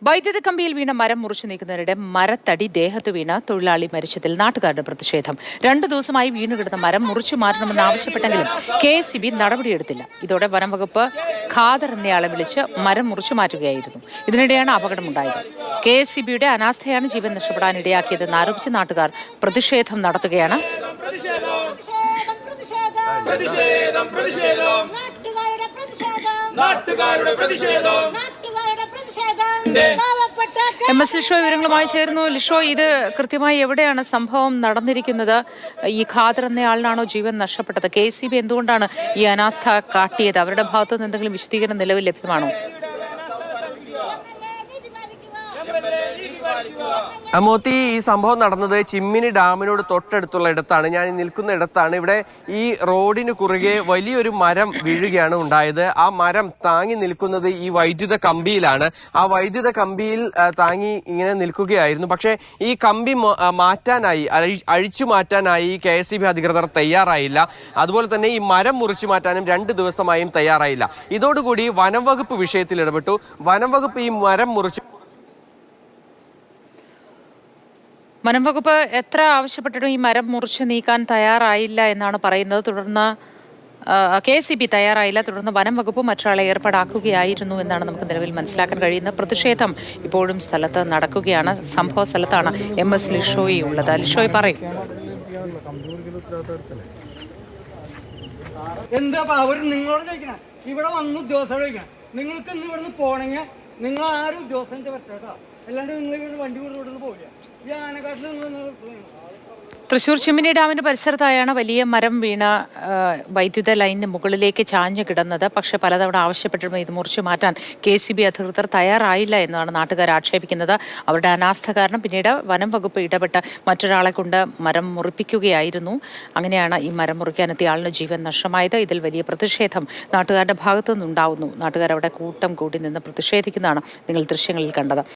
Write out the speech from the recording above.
വൈദ്യുത കമ്പിയിൽ വീണ മരം മുറിച്ചു നീക്കുന്നതിനിടെ മരത്തടി ദേഹത്ത് വീണ തൊഴിലാളി മരിച്ചതിൽ നാട്ടുകാരുടെ പ്രതിഷേധം. 2 ദിവസമായി വീണുകിടന്ന മരം മുറിച്ചു മാറ്റണമെന്ന് ആവശ്യപ്പെട്ടെങ്കിലും KSEB നടപടിയെടുത്തില്ല. ഇതോടെ വനംവകുപ്പ് ഖാദർ എന്നയാളെ വിളിച്ച് മരം മുറിച്ചു മാറ്റുകയായിരുന്നു. ഇതിനിടെയാണ് അപകടമുണ്ടായത്. KSEBയുടെ അനാസ്ഥയാണ് ജീവൻ നഷ്ടപ്പെടാനിടയാക്കിയതെന്ന് ആരോപിച്ച് നാട്ടുകാർ പ്രതിഷേധം നടത്തുകയാണ്. MS ലിഷോ വിവരങ്ങളുമായി ചേർന്നു. ലിഷോ, ഇത് കൃത്യമായി എവിടെയാണ് സംഭവം നടന്നിരിക്കുന്നത്? ഈ ഖാദർ എന്നയാളിനാണോ ജീവൻ നഷ്ടപ്പെട്ടത്? KSEB എന്തുകൊണ്ടാണ് ഈ അനാസ്ഥ കാട്ടിയത്? അവരുടെ ഭാഗത്തുനിന്ന് എന്തെങ്കിലും വിശദീകരണം നിലവിൽ ലഭ്യമാണോ? മോത്തി, ഈ സംഭവം നടന്നത് ചിമ്മിനി ഡാമിനോട് തൊട്ടടുത്തുള്ള ഇടത്താണ്. ഞാൻ നിൽക്കുന്ന ഇടത്താണ്. ഇവിടെ ഈ റോഡിന് കുറുകെ വലിയൊരു മരം വീഴുകയാണ് ഉണ്ടായത്. ആ മരം താങ്ങി നിൽക്കുന്നത് ഈ വൈദ്യുത കമ്പിയിലാണ്. ആ വൈദ്യുത കമ്പിയിൽ താങ്ങി ഇങ്ങനെ നിൽക്കുകയായിരുന്നു. പക്ഷേ ഈ കമ്പി മാറ്റാനായി, അഴിച്ചു മാറ്റാനായി KSEB അധികൃതർ തയ്യാറായില്ല. അതുപോലെ തന്നെ ഈ മരം മുറിച്ചു മാറ്റാനും 2 ദിവസമായും തയ്യാറായില്ല. ഇതോടുകൂടി വനം വകുപ്പ് വിഷയത്തിൽ ഇടപെട്ടു. വനം വകുപ്പ് ഈ മരം മുറിച്ചു വനംവകുപ്പ് എത്ര ആവശ്യപ്പെട്ടിട്ടും ഈ മരം മുറിച്ച് നീക്കാൻ തയ്യാറായില്ല എന്നാണ് പറയുന്നത്. തുടർന്ന് KSEB തയ്യാറായില്ല. തുടർന്ന് വനം വകുപ്പ് മറ്റൊരാളെ ഏർപ്പാടാക്കുകയായിരുന്നു എന്നാണ് നമുക്ക് നിലവിൽ മനസ്സിലാക്കാൻ കഴിയുന്നത്. പ്രതിഷേധം ഇപ്പോഴും സ്ഥലത്ത് നടക്കുകയാണ്. സംഭവ സ്ഥലത്താണ് MS ലിഷോയി ഉള്ളത്. ലിഷോയി പറയും. എന്താ അവർ നിങ്ങളോട് ചോദിക്കണം, ഇവിടെ വന്ന് ഉദ്യോഗസ്ഥരോട് ചോദിക്കണം. നിങ്ങൾക്ക് ഇന്ന് ഇവിടുന്ന് പോകണമെങ്കിൽ നിങ്ങൾ ആരും ഉദ്യോഗസ്ഥൻ്റെ പറ്റാട്ടോ, അല്ലാണ്ട് നിങ്ങൾ ഇവിടെ വണ്ടി കൊണ്ടുവിടുന്ന് പോകില്ല. ഈ ആനക്കാട്ടിൽ നിങ്ങൾ തൃശൂർ ചിമ്മിനി ഡാമിന്റെ പരിസരത്തായാണ് വലിയ മരം വീണ വൈദ്യുത ലൈനിന് മുകളിലേക്ക് ചാഞ്ഞു കിടന്നത്. പക്ഷേ പലതവണ ആവശ്യപ്പെട്ടിരുന്നു ഇത് മുറിച്ചു മാറ്റാൻ KSEB അധികൃതർ തയ്യാറായില്ല എന്നാണ് നാട്ടുകാർ ആക്ഷേപിക്കുന്നത്. അവരുടെ അനാസ്ഥ കാരണം പിന്നീട് വനം വകുപ്പ് ഇടപെട്ട് മറ്റൊരാളെ കൊണ്ട് മരം മുറിപ്പിക്കുകയായിരുന്നു. അങ്ങനെയാണ് ഈ മരം മുറിക്കാനെത്തിയ ആളിന് ജീവൻ നഷ്ടമായത്. ഇതിൽ വലിയ പ്രതിഷേധം നാട്ടുകാരുടെ ഭാഗത്തു നിന്നുണ്ടാവുന്നു. നാട്ടുകാർ അവിടെ കൂട്ടം കൂടി നിന്ന് പ്രതിഷേധിക്കുന്നതാണ് നിങ്ങൾ ദൃശ്യങ്ങളിൽ കണ്ടത്.